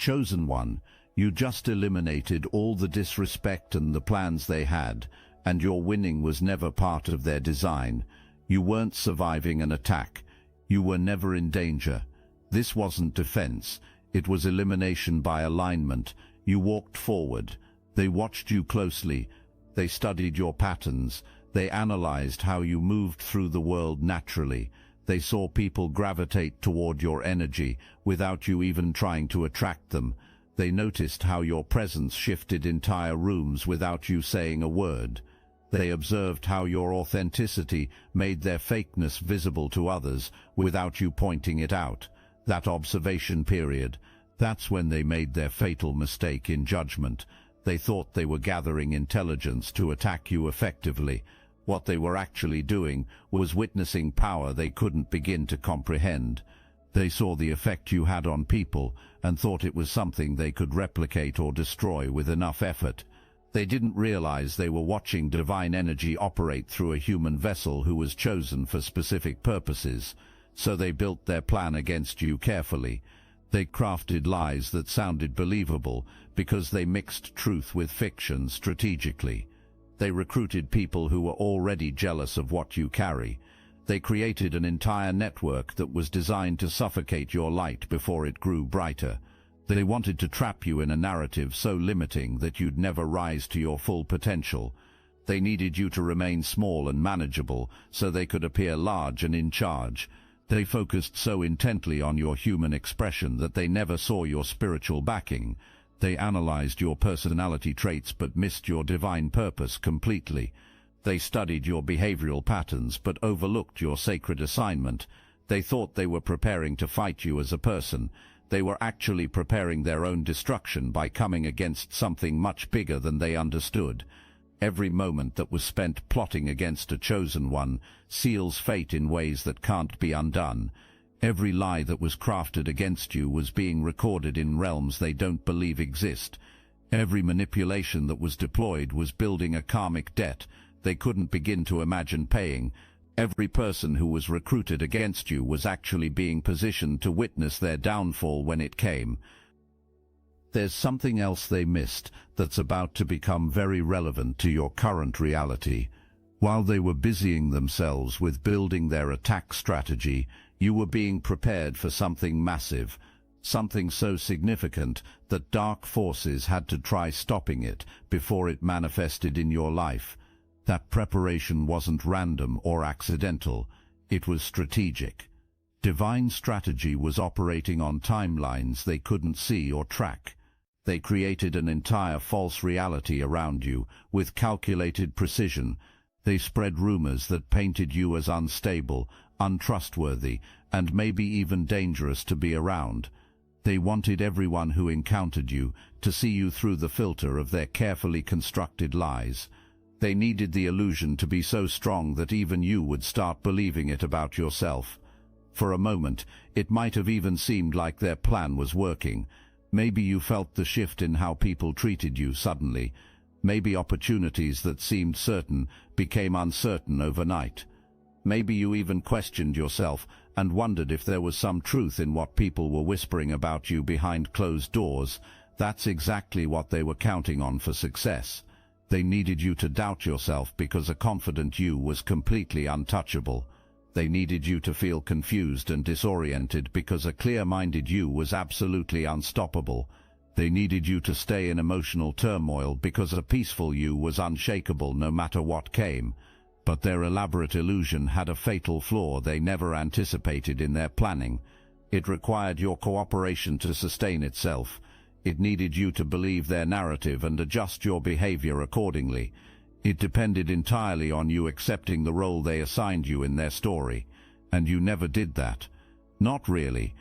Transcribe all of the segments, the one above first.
Chosen one, you just eliminated all the disrespect and the plans they had, and your winning was never part of their design. You weren't surviving an attack. You were never in danger. This wasn't defense. It was elimination by alignment. You walked forward. They watched you closely. They studied your patterns. They analyzed how you moved through the world naturally. They saw people gravitate toward your energy without you even trying to attract them. They noticed how your presence shifted entire rooms without you saying a word. They observed how your authenticity made their fakeness visible to others without you pointing it out. That observation period, that's when they made their fatal mistake in judgment. They thought they were gathering intelligence to attack you effectively. What they were actually doing was witnessing power they couldn't begin to comprehend. They saw the effect you had on people and thought it was something they could replicate or destroy with enough effort. They didn't realize they were watching divine energy operate through a human vessel who was chosen for specific purposes. So they built their plan against you carefully. They crafted lies that sounded believable because they mixed truth with fiction strategically. They recruited people who were already jealous of what you carry. They created an entire network that was designed to suffocate your light before it grew brighter. They wanted to trap you in a narrative so limiting that you'd never rise to your full potential. They needed you to remain small and manageable so they could appear large and in charge. They focused so intently on your human expression that they never saw your spiritual backing. They analyzed your personality traits but missed your divine purpose completely. They studied your behavioral patterns but overlooked your sacred assignment. They thought they were preparing to fight you as a person. They were actually preparing their own destruction by coming against something much bigger than they understood. Every moment that was spent plotting against a chosen one seals fate in ways that can't be undone. Every lie that was crafted against you was being recorded in realms they don't believe exist. Every manipulation that was deployed was building a karmic debt they couldn't begin to imagine paying. Every person who was recruited against you was actually being positioned to witness their downfall when it came. There's something else they missed that's about to become very relevant to your current reality. While they were busying themselves with building their attack strategy, you were being prepared for something massive, something so significant that dark forces had to try stopping it before it manifested in your life. That preparation wasn't random or accidental, it was strategic. Divine strategy was operating on timelines they couldn't see or track. They created an entire false reality around you with calculated precision. They spread rumors that painted you as unstable, untrustworthy, and maybe even dangerous to be around. They wanted everyone who encountered you to see you through the filter of their carefully constructed lies. They needed the illusion to be so strong that even you would start believing it about yourself. For a moment, it might have even seemed like their plan was working. Maybe you felt the shift in how people treated you suddenly. Maybe opportunities that seemed certain became uncertain overnight. Maybe you even questioned yourself and wondered if there was some truth in what people were whispering about you behind closed doors. That's exactly what they were counting on for success. They needed you to doubt yourself because a confident you was completely untouchable. They needed you to feel confused and disoriented because a clear-minded you was absolutely unstoppable. They needed you to stay in emotional turmoil because a peaceful you was unshakable no matter what came. But their elaborate illusion had a fatal flaw they never anticipated in their planning. It required your cooperation to sustain itself. It needed you to believe their narrative and adjust your behavior accordingly. It depended entirely on you accepting the role they assigned you in their story. And you never did that. Not really.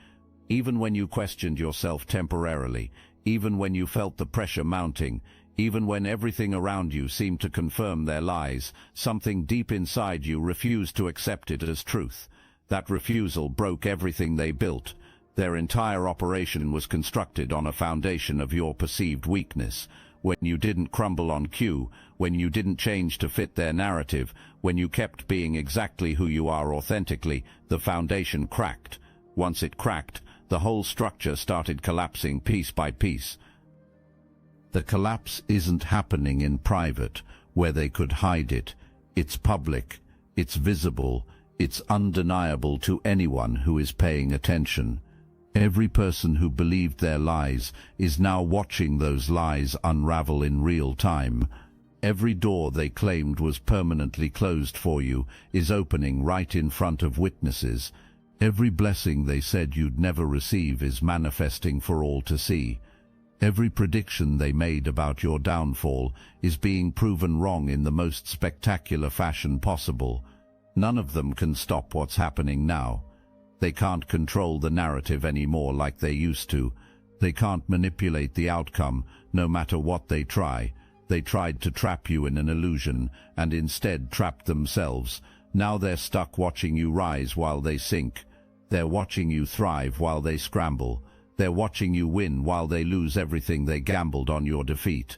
Even when you questioned yourself temporarily, even when you felt the pressure mounting, even when everything around you seemed to confirm their lies, something deep inside you refused to accept it as truth. That refusal broke everything they built. Their entire operation was constructed on a foundation of your perceived weakness. When you didn't crumble on cue, when you didn't change to fit their narrative, when you kept being exactly who you are authentically, the foundation cracked. Once it cracked, The whole structure started collapsing piece by piece. The collapse isn't happening in private, where they could hide it. It's public, it's visible, it's undeniable to anyone who is paying attention. Every person who believed their lies is now watching those lies unravel in real time. Every door they claimed was permanently closed for you is opening right in front of witnesses. Every blessing they said you'd never receive is manifesting for all to see. Every prediction they made about your downfall is being proven wrong in the most spectacular fashion possible. None of them can stop what's happening now. They can't control the narrative anymore like they used to. They can't manipulate the outcome, no matter what they try. They tried to trap you in an illusion, and instead trapped themselves. Now they're stuck watching you rise while they sink. They're watching you thrive while they scramble. They're watching you win while they lose everything they gambled on your defeat.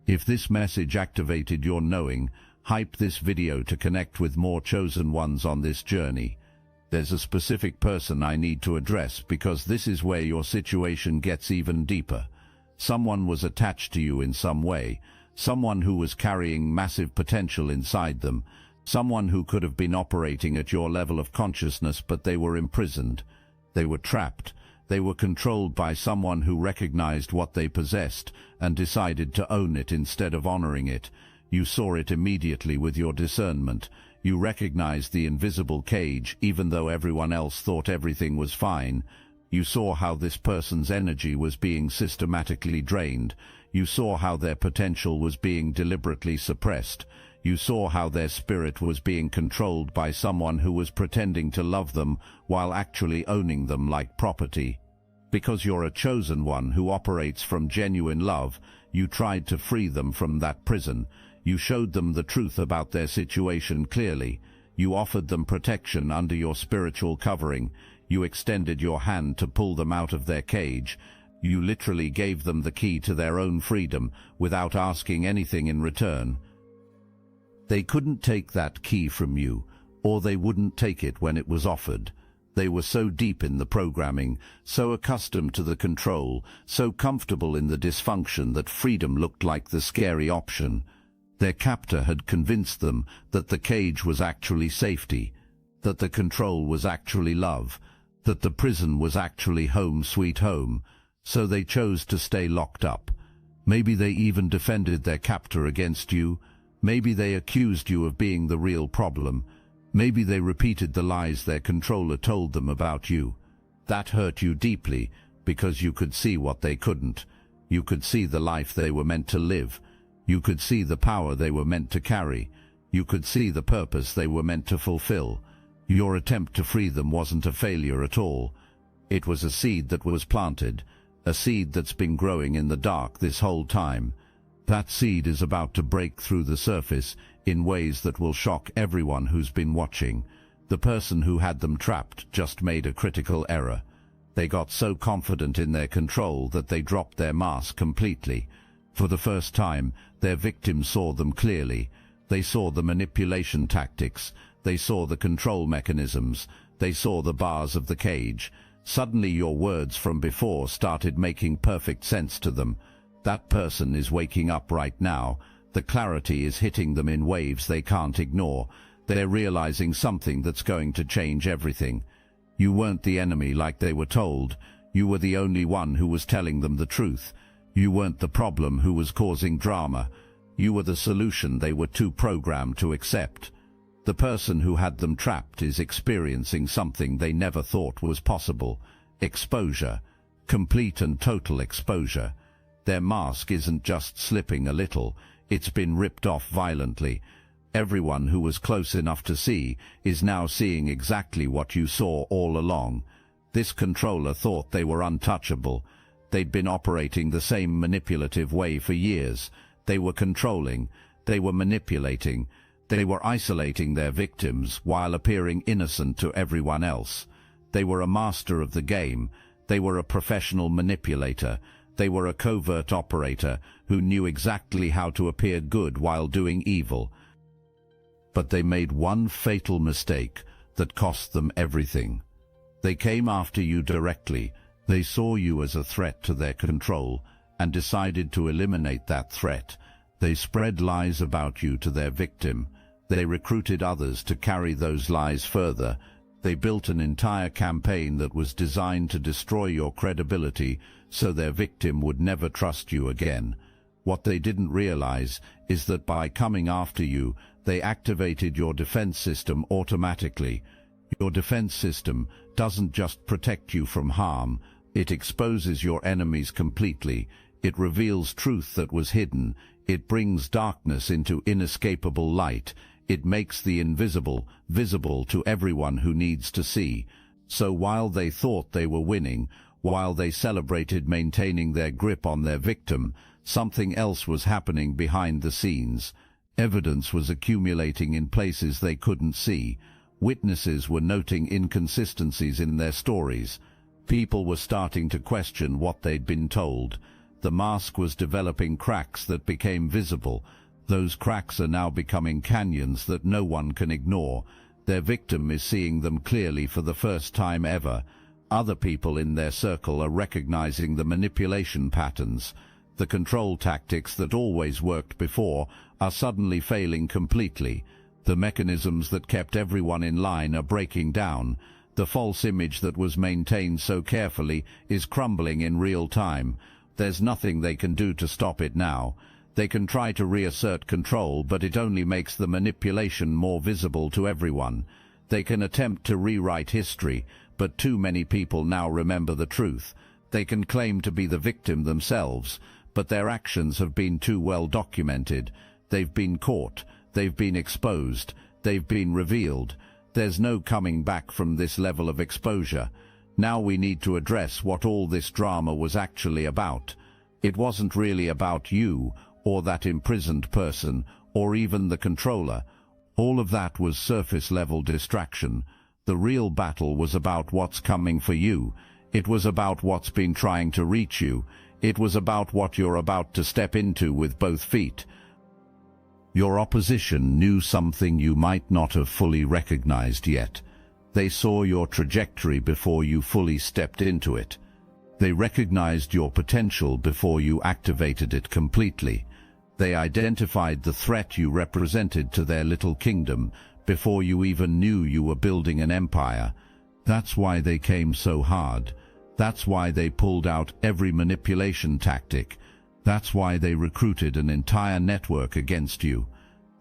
If this message activated your knowing, hype this video to connect with more chosen ones on this journey. There's a specific person I need to address because this is where your situation gets even deeper. Someone was attached to you in some way. Someone who was carrying massive potential inside them. Someone who could have been operating at your level of consciousness, but they were imprisoned. They were trapped. They were controlled by someone who recognized what they possessed and decided to own it instead of honoring it. You saw it immediately with your discernment. You recognized the invisible cage, even though everyone else thought everything was fine. You saw how this person's energy was being systematically drained. You saw how their potential was being deliberately suppressed. You saw how their spirit was being controlled by someone who was pretending to love them while actually owning them like property. Because you're a chosen one who operates from genuine love, you tried to free them from that prison. You showed them the truth about their situation clearly. You offered them protection under your spiritual covering. You extended your hand to pull them out of their cage. You literally gave them the key to their own freedom without asking anything in return. They couldn't take that key from you, or they wouldn't take it when it was offered. They were so deep in the programming, so accustomed to the control, so comfortable in the dysfunction that freedom looked like the scary option. Their captor had convinced them that the cage was actually safety, that the control was actually love, that the prison was actually home sweet home, so they chose to stay locked up. Maybe they even defended their captor against you. Maybe they accused you of being the real problem. Maybe they repeated the lies their controller told them about you. That hurt you deeply because you could see what they couldn't. You could see the life they were meant to live. You could see the power they were meant to carry. You could see the purpose they were meant to fulfill. Your attempt to free them wasn't a failure at all. It was a seed that was planted, a seed that's been growing in the dark this whole time. That seed is about to break through the surface in ways that will shock everyone who's been watching. The person who had them trapped just made a critical error. They got so confident in their control that they dropped their mask completely. For the first time, their victims saw them clearly. They saw the manipulation tactics. They saw the control mechanisms. They saw the bars of the cage. Suddenly your words from before started making perfect sense to them. That person is waking up right now. The clarity is hitting them in waves they can't ignore. They're realizing something that's going to change everything. You weren't the enemy like they were told. You were the only one who was telling them the truth. You weren't the problem who was causing drama. You were the solution they were too programmed to accept. The person who had them trapped is experiencing something they never thought was possible. Exposure. Complete and total exposure. Their mask isn't just slipping a little, it's been ripped off violently. Everyone who was close enough to see is now seeing exactly what you saw all along. This controller thought they were untouchable. They'd been operating the same manipulative way for years. They were controlling, they were manipulating, they were isolating their victims while appearing innocent to everyone else. They were a master of the game. They were a professional manipulator. They were a covert operator who knew exactly how to appear good while doing evil. But they made one fatal mistake that cost them everything. They came after you directly. They saw you as a threat to their control and decided to eliminate that threat. They spread lies about you to their victim. They recruited others to carry those lies further. They built an entire campaign that was designed to destroy your credibility so their victim would never trust you again. What they didn't realize is that by coming after you, they activated your defense system automatically. Your defense system doesn't just protect you from harm, it exposes your enemies completely. It reveals truth that was hidden. It brings darkness into inescapable light. It makes the invisible visible to everyone who needs to see. So while they thought they were winning, while they celebrated maintaining their grip on their victim, something else was happening behind the scenes. Evidence was accumulating in places they couldn't see. Witnesses were noting inconsistencies in their stories. People were starting to question what they'd been told. The mask was developing cracks that became visible. Those cracks are now becoming canyons that no one can ignore. Their victim is seeing them clearly for the first time ever. Other people in their circle are recognizing the manipulation patterns. The control tactics that always worked before are suddenly failing completely. The mechanisms that kept everyone in line are breaking down. The false image that was maintained so carefully is crumbling in real time. There's nothing they can do to stop it now. They can try to reassert control, but it only makes the manipulation more visible to everyone. They can attempt to rewrite history, but too many people now remember the truth. They can claim to be the victim themselves, but their actions have been too well documented. They've been caught, they've been exposed, they've been revealed. There's no coming back from this level of exposure. Now we need to address what all this drama was actually about. It wasn't really about you, or that imprisoned person, or even the controller. All of that was surface-level distraction. The real battle was about what's coming for you. It was about what's been trying to reach you. It was about what you're about to step into with both feet. Your opposition knew something you might not have fully recognized yet. They saw your trajectory before you fully stepped into it. They recognized your potential before you activated it completely. They identified the threat you represented to their little kingdom before you even knew you were building an empire. That's why they came so hard. That's why they pulled out every manipulation tactic. That's why they recruited an entire network against you.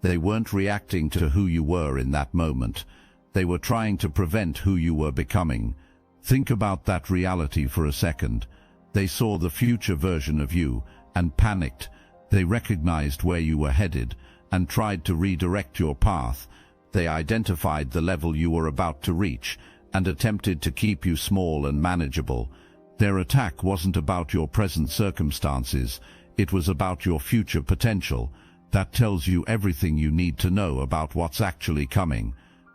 They weren't reacting to who you were in that moment. They were trying to prevent who you were becoming. Think about that reality for a second. They saw the future version of you and panicked. They recognized where you were headed and tried to redirect your path. They identified the level you were about to reach and attempted to keep you small and manageable. Their attack wasn't about your present circumstances, it was about your future potential. That tells you everything you need to know about what's actually coming.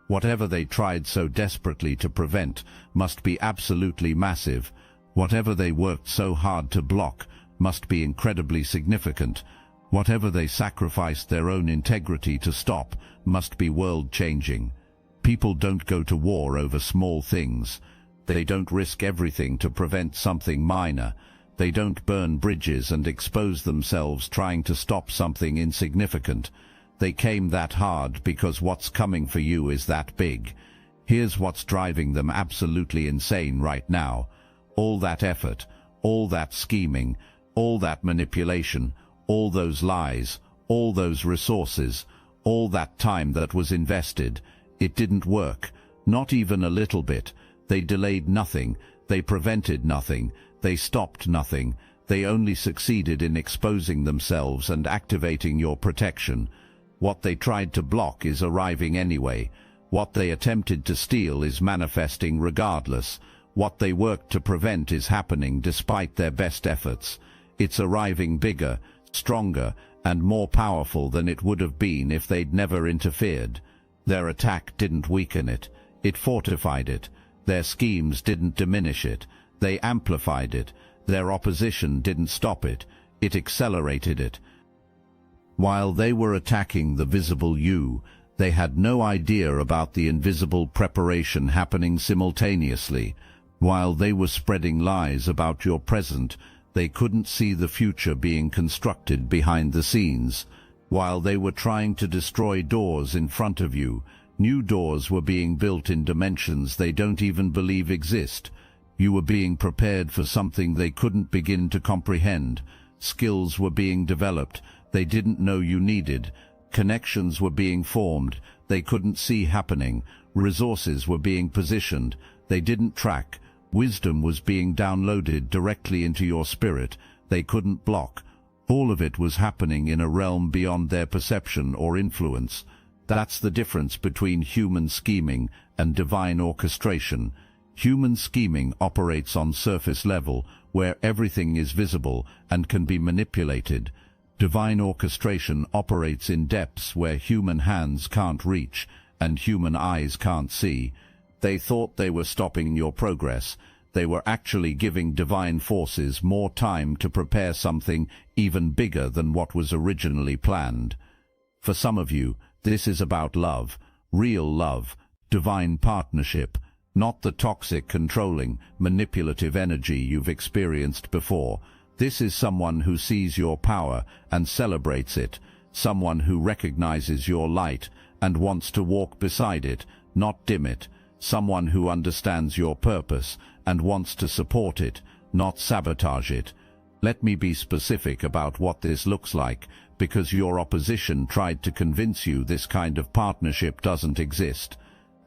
Whatever they tried so desperately to prevent must be absolutely massive. Whatever they worked so hard to block must be incredibly significant. Whatever they sacrificed their own integrity to stop must be world-changing. People don't go to war over small things. They don't risk everything to prevent something minor. They don't burn bridges and expose themselves trying to stop something insignificant. They came that hard because what's coming for you is that big. Here's what's driving them absolutely insane right now. All that effort, all that scheming, all that manipulation, all those lies, all those resources, all that time that was invested, it didn't work, not even a little bit. They delayed nothing, they prevented nothing, they stopped nothing, they only succeeded in exposing themselves and activating your protection. What they tried to block is arriving anyway. What they attempted to steal is manifesting regardless. What they worked to prevent is happening despite their best efforts. It's arriving bigger, stronger, and more powerful than it would have been if they'd never interfered. Their attack didn't weaken it, it fortified it. Their schemes didn't diminish it, they amplified it. Their opposition didn't stop it, it accelerated it. While they were attacking the visible you, they had no idea about the invisible preparation happening simultaneously. While they were spreading lies about your present, they couldn't see the future being constructed behind the scenes. While they were trying to destroy doors in front of you, new doors were being built in dimensions they don't even believe exist. You were being prepared for something they couldn't begin to comprehend. Skills were being developed they didn't know you needed. Connections were being formed they couldn't see happening. Resources were being positioned they didn't track. Wisdom was being downloaded directly into your spirit they couldn't block. All of it was happening in a realm beyond their perception or influence. That's the difference between human scheming and divine orchestration. Human scheming operates on surface level, where everything is visible and can be manipulated. Divine orchestration operates in depths where human hands can't reach and human eyes can't see. They thought they were stopping your progress. They were actually giving divine forces more time to prepare something even bigger than what was originally planned. For some of you, this is about love, real love, divine partnership, not the toxic, controlling, manipulative energy you've experienced before. This is someone who sees your power and celebrates it, someone who recognizes your light and wants to walk beside it, not dim it, someone who understands your purpose and wants to support it, not sabotage it. Let me be specific about what this looks like, because your opposition tried to convince you this kind of partnership doesn't exist.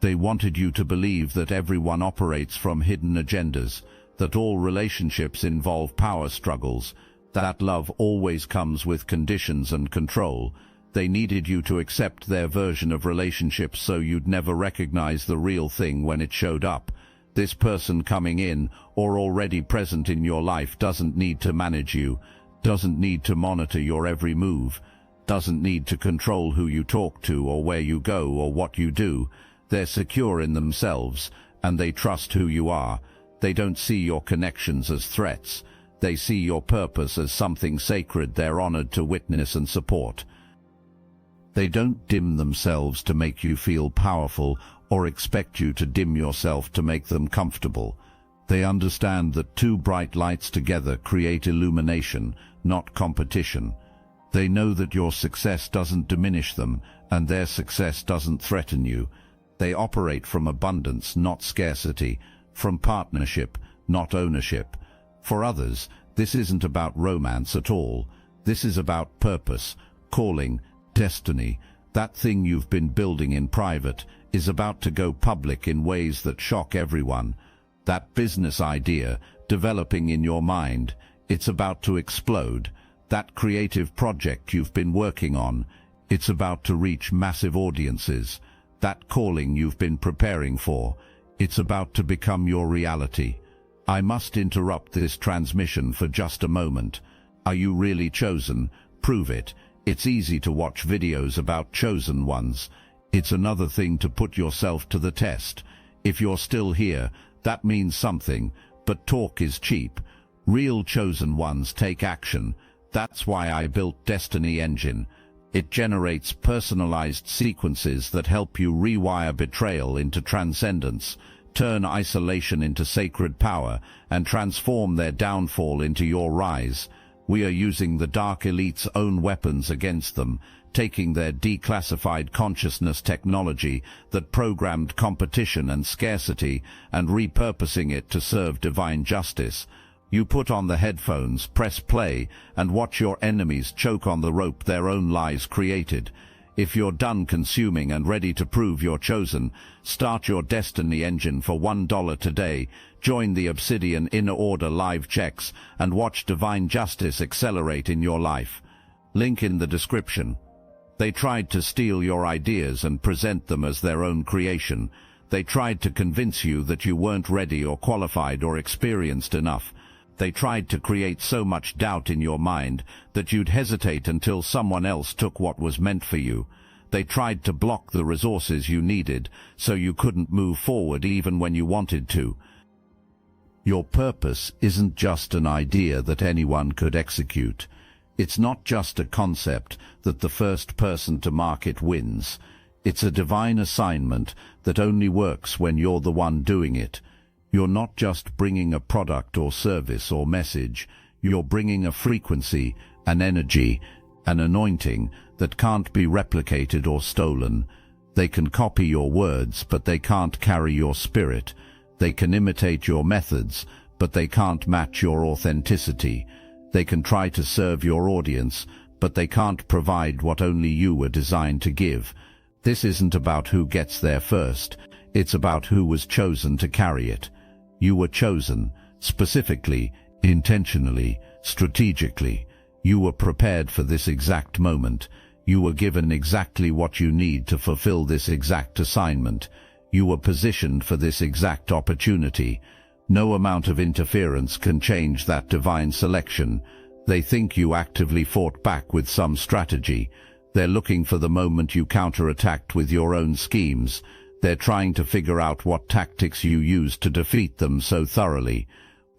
They wanted you to believe that everyone operates from hidden agendas, that all relationships involve power struggles, that love always comes with conditions and control. They needed you to accept their version of relationships so you'd never recognize the real thing when it showed up. This person coming in or already present in your life doesn't need to manage you, doesn't need to monitor your every move, doesn't need to control who you talk to or where you go or what you do. They're secure in themselves, and they trust who you are. They don't see your connections as threats. They see your purpose as something sacred they're honored to witness and support. They don't dim themselves to make you feel powerful or expect you to dim yourself to make them comfortable. They understand that two bright lights together create illumination, not competition. They know that your success doesn't diminish them, and their success doesn't threaten you. They operate from abundance, not scarcity, from partnership, not ownership. For others, this isn't about romance at all. This is about purpose, calling, destiny. That thing you've been building in private is about to go public in ways that shock everyone. That business idea developing in your mind, it's about to explode. That creative project you've been working on, it's about to reach massive audiences. That calling you've been preparing for, it's about to become your reality. I must interrupt this transmission for just a moment. Are you really chosen? Prove it. It's easy to watch videos about chosen ones. It's another thing to put yourself to the test. If you're still here, that means something, but talk is cheap. Real chosen ones take action. That's why I built Destiny Engine. It generates personalized sequences that help you rewire betrayal into transcendence, turn isolation into sacred power, and transform their downfall into your rise. We are using the Dark Elite's own weapons against them, taking their declassified consciousness technology that programmed competition and scarcity and repurposing it to serve divine justice. You put on the headphones, press play, and watch your enemies choke on the rope their own lies created. If you're done consuming and ready to prove you're chosen, start your Destiny Engine for $1 today. Join the Obsidian Inner Order live checks and watch divine justice accelerate in your life. Link in the description. They tried to steal your ideas and present them as their own creation. They tried to convince you that you weren't ready or qualified or experienced enough. They tried to create so much doubt in your mind that you'd hesitate until someone else took what was meant for you. They tried to block the resources you needed so you couldn't move forward even when you wanted to. Your purpose isn't just an idea that anyone could execute. It's not just a concept that the first person to mark it wins. It's a divine assignment that only works when you're the one doing it. You're not just bringing a product or service or message, you're bringing a frequency, an energy, an anointing that can't be replicated or stolen. They can copy your words, but they can't carry your spirit. They can imitate your methods, but they can't match your authenticity. They can try to serve your audience, but they can't provide what only you were designed to give. This isn't about who gets there first. It's about who was chosen to carry it. You were chosen, specifically, intentionally, strategically. You were prepared for this exact moment. You were given exactly what you need to fulfill this exact assignment. You were positioned for this exact opportunity. No amount of interference can change that divine selection. They think you actively fought back with some strategy. They're looking for the moment you counterattacked with your own schemes. They're trying to figure out what tactics you used to defeat them so thoroughly.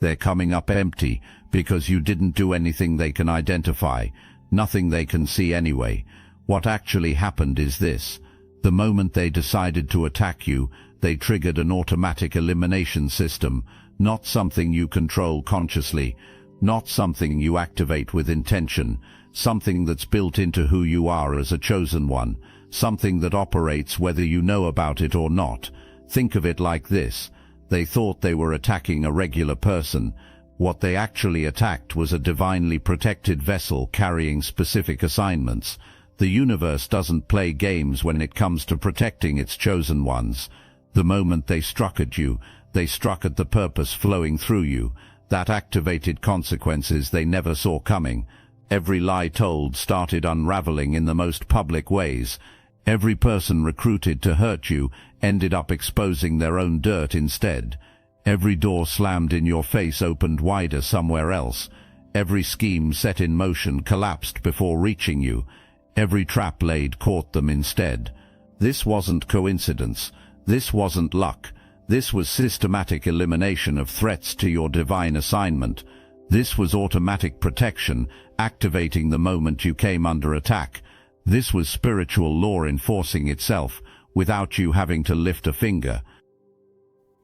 They're coming up empty because you didn't do anything they can identify, nothing they can see anyway. What actually happened is this. The moment they decided to attack you, they triggered an automatic elimination system, not something you control consciously, not something you activate with intention, something that's built into who you are as a chosen one, something that operates whether you know about it or not. Think of it like this. They thought they were attacking a regular person. What they actually attacked was a divinely protected vessel carrying specific assignments. The universe doesn't play games when it comes to protecting its chosen ones. The moment they struck at you, they struck at the purpose flowing through you. That activated consequences they never saw coming. Every lie told started unraveling in the most public ways. Every person recruited to hurt you ended up exposing their own dirt instead. Every door slammed in your face opened wider somewhere else. Every scheme set in motion collapsed before reaching you. Every trap laid caught them instead. This wasn't coincidence. This wasn't luck. This was systematic elimination of threats to your divine assignment. This was automatic protection, activating the moment you came under attack. This was spiritual law enforcing itself, without you having to lift a finger.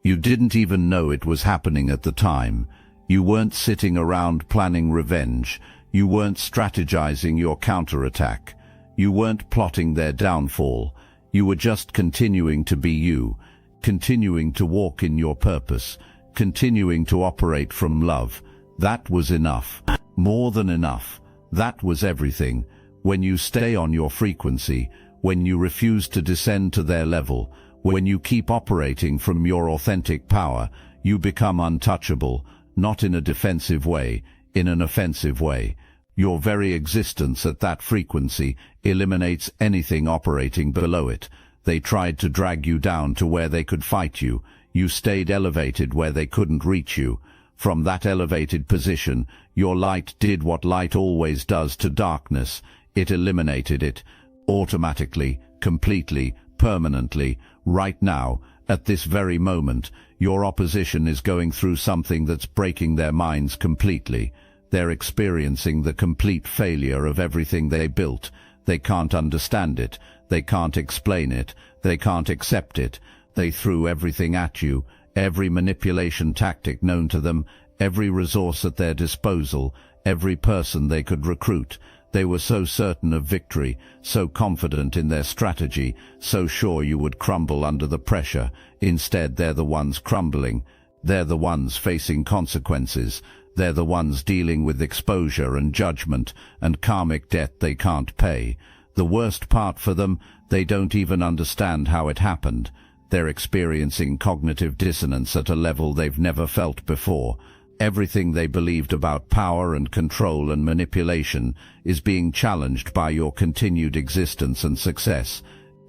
You didn't even know it was happening at the time. You weren't sitting around planning revenge. You weren't strategizing your counterattack. You weren't plotting their downfall. You were just continuing to be you, continuing to walk in your purpose, continuing to operate from love. That was enough. More than enough. That was everything. When you stay on your frequency, when you refuse to descend to their level, when you keep operating from your authentic power, you become untouchable, not in a defensive way, in an offensive way. Your very existence at that frequency eliminates anything operating below it. They tried to drag you down to where they could fight you. You stayed elevated where they couldn't reach you. From that elevated position, your light did what light always does to darkness. It eliminated it, automatically, completely, permanently. Right now, at this very moment, your opposition is going through something that's breaking their minds completely. They're experiencing the complete failure of everything they built. They can't understand it. They can't explain it. They can't accept it. They threw everything at you, every manipulation tactic known to them, every resource at their disposal, every person they could recruit. They were so certain of victory, so confident in their strategy, so sure you would crumble under the pressure. Instead, they're the ones crumbling. They're the ones facing consequences. They're the ones dealing with exposure and judgment and karmic debt they can't pay. The worst part for them, they don't even understand how it happened. They're experiencing cognitive dissonance at a level they've never felt before. Everything they believed about power and control and manipulation is being challenged by your continued existence and success.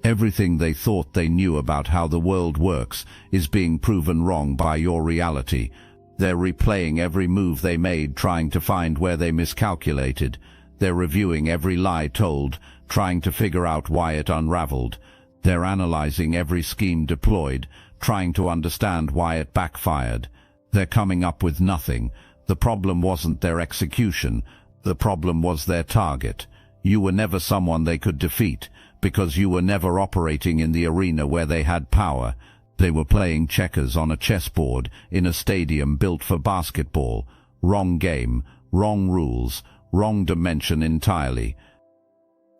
Everything they thought they knew about how the world works is being proven wrong by your reality. They're replaying every move they made, trying to find where they miscalculated. They're reviewing every lie told, trying to figure out why it unraveled. They're analyzing every scheme deployed, trying to understand why it backfired. They're coming up with nothing. The problem wasn't their execution. The problem was their target. You were never someone they could defeat, because you were never operating in the arena where they had power. They were playing checkers on a chessboard in a stadium built for basketball. Wrong game, wrong rules, wrong dimension entirely.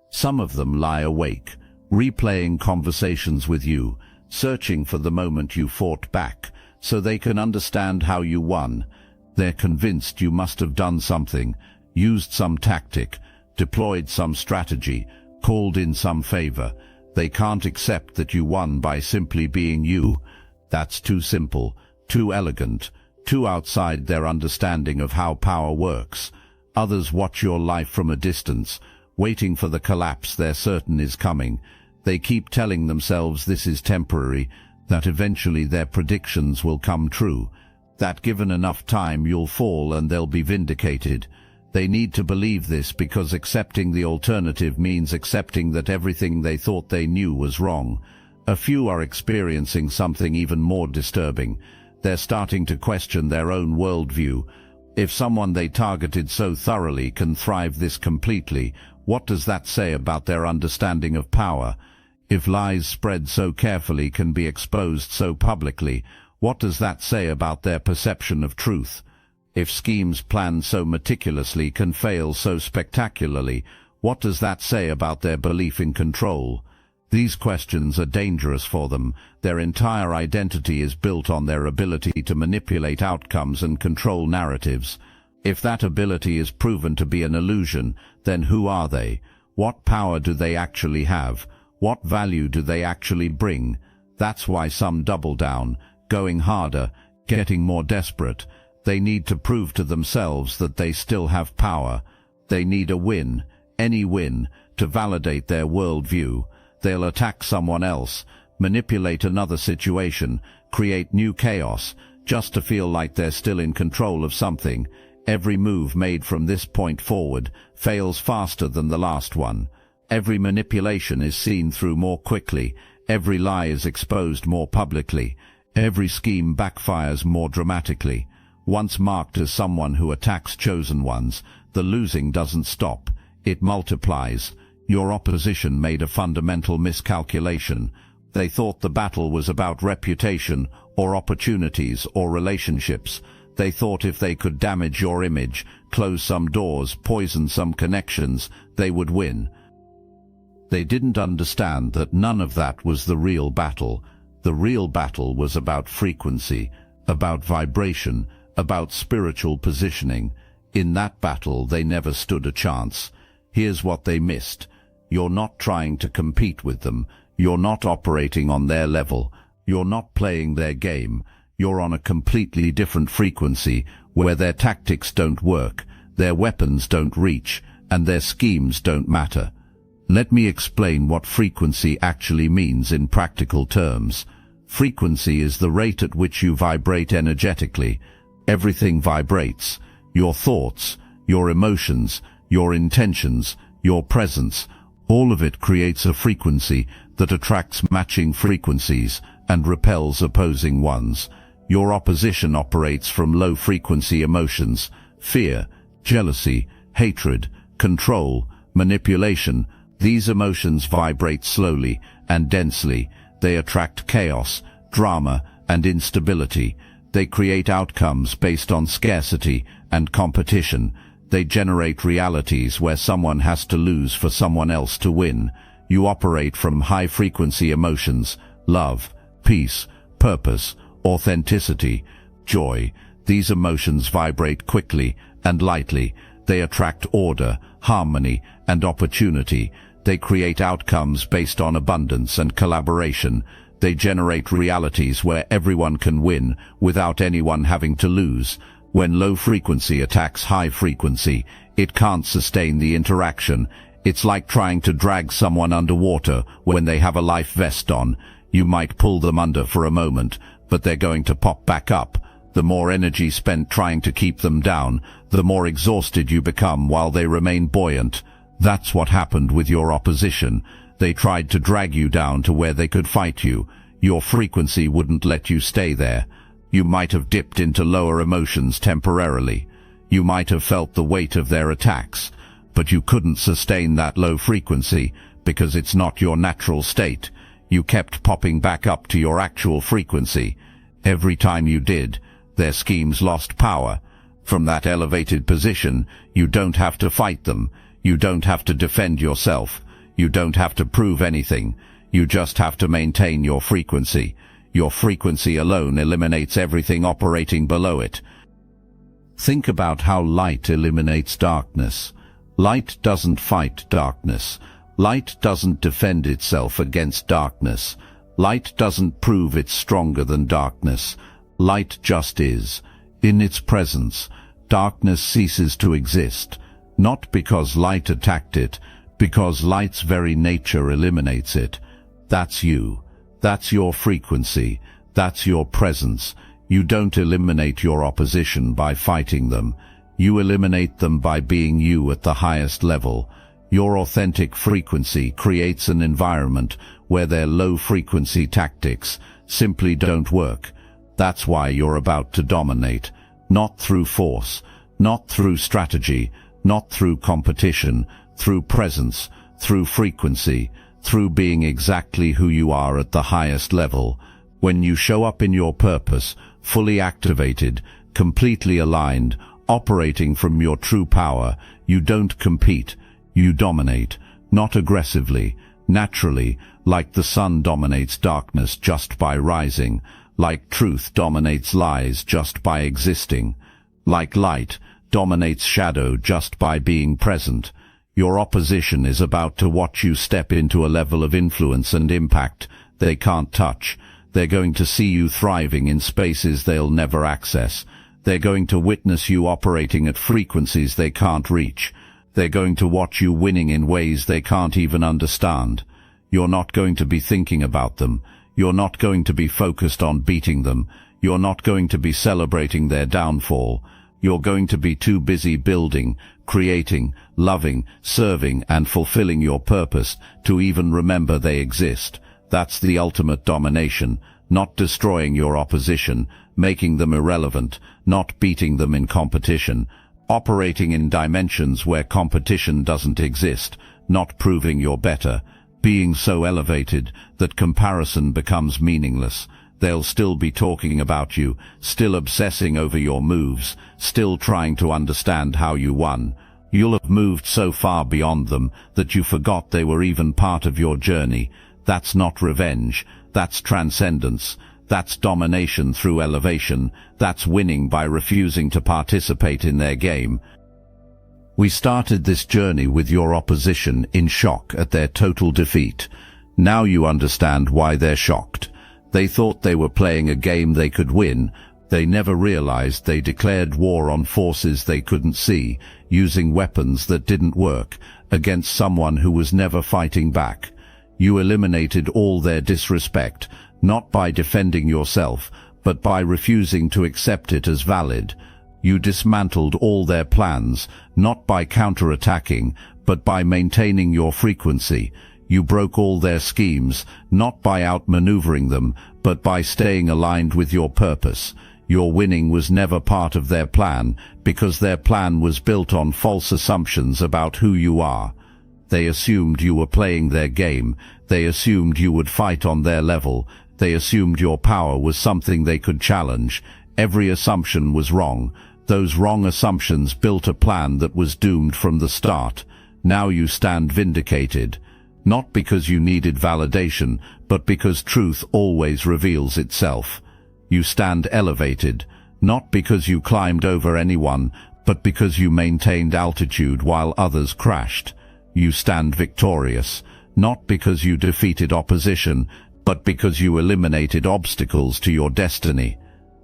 Some of them lie awake, replaying conversations with you, searching for the moment you fought back, so they can understand how you won. They're convinced you must have done something, used some tactic, deployed some strategy, called in some favor. They can't accept that you won by simply being you. That's too simple, too elegant, too outside their understanding of how power works. Others watch your life from a distance, waiting for the collapse they're certain is coming. They keep telling themselves this is temporary, that eventually their predictions will come true, that given enough time you'll fall and they'll be vindicated. They need to believe this because accepting the alternative means accepting that everything they thought they knew was wrong. A few are experiencing something even more disturbing. They're starting to question their own worldview. If someone they targeted so thoroughly can thrive this completely, what does that say about their understanding of power? If lies spread so carefully can be exposed so publicly, what does that say about their perception of truth? If schemes planned so meticulously can fail so spectacularly, what does that say about their belief in control? These questions are dangerous for them. Their entire identity is built on their ability to manipulate outcomes and control narratives. If that ability is proven to be an illusion, then who are they? What power do they actually have? What value do they actually bring? That's why some double down, going harder, getting more desperate. They need to prove to themselves that they still have power. They need a win, any win, to validate their worldview. They'll attack someone else, manipulate another situation, create new chaos, just to feel like they're still in control of something. Every move made from this point forward fails faster than the last one. Every manipulation is seen through more quickly. Every lie is exposed more publicly. Every scheme backfires more dramatically. Once marked as someone who attacks chosen ones, the losing doesn't stop. It multiplies. Your opposition made a fundamental miscalculation. They thought the battle was about reputation, or opportunities, or relationships. They thought if they could damage your image, close some doors, poison some connections, they would win. They didn't understand that none of that was the real battle. The real battle was about frequency, about vibration, about spiritual positioning. In that battle they never stood a chance. Here's what they missed. You're not trying to compete with them. You're not operating on their level. You're not playing their game. You're on a completely different frequency where their tactics don't work, their weapons don't reach, and their schemes don't matter. Let me explain what frequency actually means in practical terms. Frequency is the rate at which you vibrate energetically. Everything vibrates. Your thoughts, your emotions, your intentions, your presence, all of it creates a frequency that attracts matching frequencies and repels opposing ones. Your opposition operates from low-frequency emotions, fear, jealousy, hatred, control, manipulation. These emotions vibrate slowly and densely. They attract chaos, drama, and instability. They create outcomes based on scarcity and competition. They generate realities where someone has to lose for someone else to win. You operate from high-frequency emotions, love, peace, purpose, authenticity, joy. These emotions vibrate quickly and lightly. They attract order, harmony, and opportunity. They create outcomes based on abundance and collaboration. They generate realities where everyone can win without anyone having to lose. When low frequency attacks high frequency, it can't sustain the interaction. It's like trying to drag someone underwater when they have a life vest on. You might pull them under for a moment, but they're going to pop back up. The more energy spent trying to keep them down, the more exhausted you become while they remain buoyant. That's what happened with your opposition. They tried to drag you down to where they could fight you. Your frequency wouldn't let you stay there. You might have dipped into lower emotions temporarily. You might have felt the weight of their attacks, but you couldn't sustain that low frequency because it's not your natural state. You kept popping back up to your actual frequency. Every time you did, their schemes lost power. From that elevated position, you don't have to fight them. You don't have to defend yourself. You don't have to prove anything. You just have to maintain your frequency. Your frequency alone eliminates everything operating below it. Think about how light eliminates darkness. Light doesn't fight darkness. Light doesn't defend itself against darkness. Light doesn't prove it's stronger than darkness. Light just is. In its presence, darkness ceases to exist, not because light attacked it, because light's very nature eliminates it. That's you. That's your frequency. That's your presence. You don't eliminate your opposition by fighting them. You eliminate them by being you at the highest level. Your authentic frequency creates an environment where their low-frequency tactics simply don't work. That's why you're about to dominate. Not through force, not through strategy, not through competition, through presence, through frequency, through being exactly who you are at the highest level. When you show up in your purpose, fully activated, completely aligned, operating from your true power, you don't compete, you dominate, not aggressively, naturally, like the sun dominates darkness just by rising, like truth dominates lies just by existing, like light dominates shadow just by being present. Your opposition is about to watch you step into a level of influence and impact they can't touch. They're going to see you thriving in spaces they'll never access. They're going to witness you operating at frequencies they can't reach. They're going to watch you winning in ways they can't even understand. You're not going to be thinking about them. You're not going to be focused on beating them. You're not going to be celebrating their downfall. You're going to be too busy building, creating, loving, serving, and fulfilling your purpose to even remember they exist. That's the ultimate domination, not destroying your opposition, making them irrelevant, not beating them in competition, operating in dimensions where competition doesn't exist, not proving you're better, being so elevated that comparison becomes meaningless. They'll still be talking about you, still obsessing over your moves, still trying to understand how you won. You'll have moved so far beyond them that you forgot they were even part of your journey. That's not revenge. That's transcendence. That's domination through elevation. That's winning by refusing to participate in their game. We started this journey with your opposition in shock at their total defeat. Now you understand why they're shocked. They thought they were playing a game they could win. They never realized they declared war on forces they couldn't see, using weapons that didn't work, against someone who was never fighting back. You eliminated all their disrespect, not by defending yourself, but by refusing to accept it as valid. You dismantled all their plans, not by counterattacking, but by maintaining your frequency. You broke all their schemes, not by outmaneuvering them, but by staying aligned with your purpose. Your winning was never part of their plan, because their plan was built on false assumptions about who you are. They assumed you were playing their game. They assumed you would fight on their level. They assumed your power was something they could challenge. Every assumption was wrong. Those wrong assumptions built a plan that was doomed from the start. Now you stand vindicated. Not because you needed validation, but because truth always reveals itself. You stand elevated, not because you climbed over anyone, but because you maintained altitude while others crashed. You stand victorious, not because you defeated opposition, but because you eliminated obstacles to your destiny.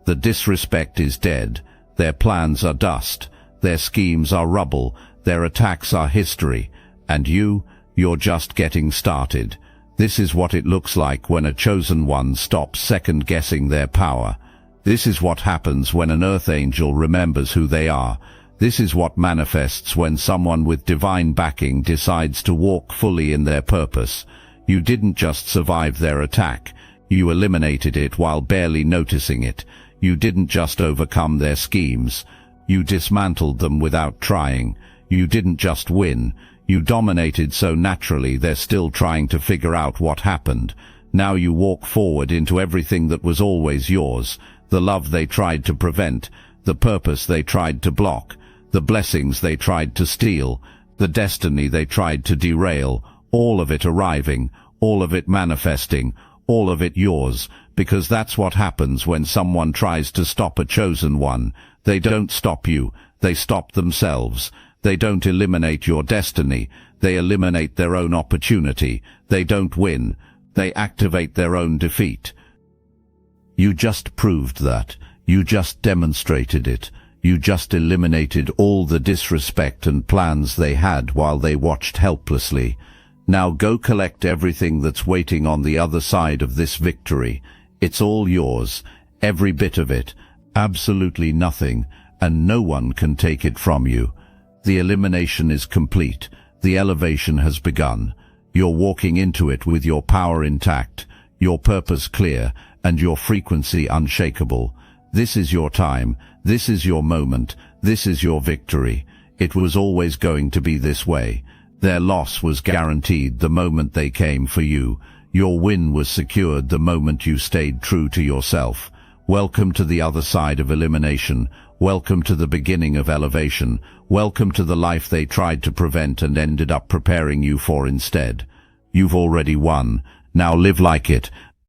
The disrespect is dead. Their plans are dust. Their schemes are rubble. Their attacks are history. And you're just getting started. This is what it looks like when a chosen one stops second-guessing their power. This is what happens when an earth angel remembers who they are. This is what manifests when someone with divine backing decides to walk fully in their purpose. You didn't just survive their attack. You eliminated it while barely noticing it. You didn't just overcome their schemes. You dismantled them without trying. You didn't just win. You dominated so naturally they're still trying to figure out what happened. Now you walk forward into everything that was always yours, the love they tried to prevent, the purpose they tried to block, the blessings they tried to steal, the destiny they tried to derail, all of it arriving, all of it manifesting, all of it yours, because that's what happens when someone tries to stop a chosen one. They don't stop you, they stop themselves. They don't eliminate your destiny, they eliminate their own opportunity. They don't win, they activate their own defeat. You just proved that. You just demonstrated it. You just eliminated all the disrespect and plans they had while they watched helplessly. Now go collect everything that's waiting on the other side of this victory. It's all yours, every bit of it, absolutely nothing, and no one can take it from you. The elimination is complete. The elevation has begun. You're walking into it with your power intact, your purpose clear, and your frequency unshakable. This is your time. This is your moment. This is your victory. It was always going to be this way. Their loss was guaranteed the moment they came for you. Your win was secured the moment you stayed true to yourself. Welcome to the other side of elimination. Welcome to the beginning of elevation. Welcome to the life they tried to prevent and ended up preparing you for instead. You've already won. Now live like it.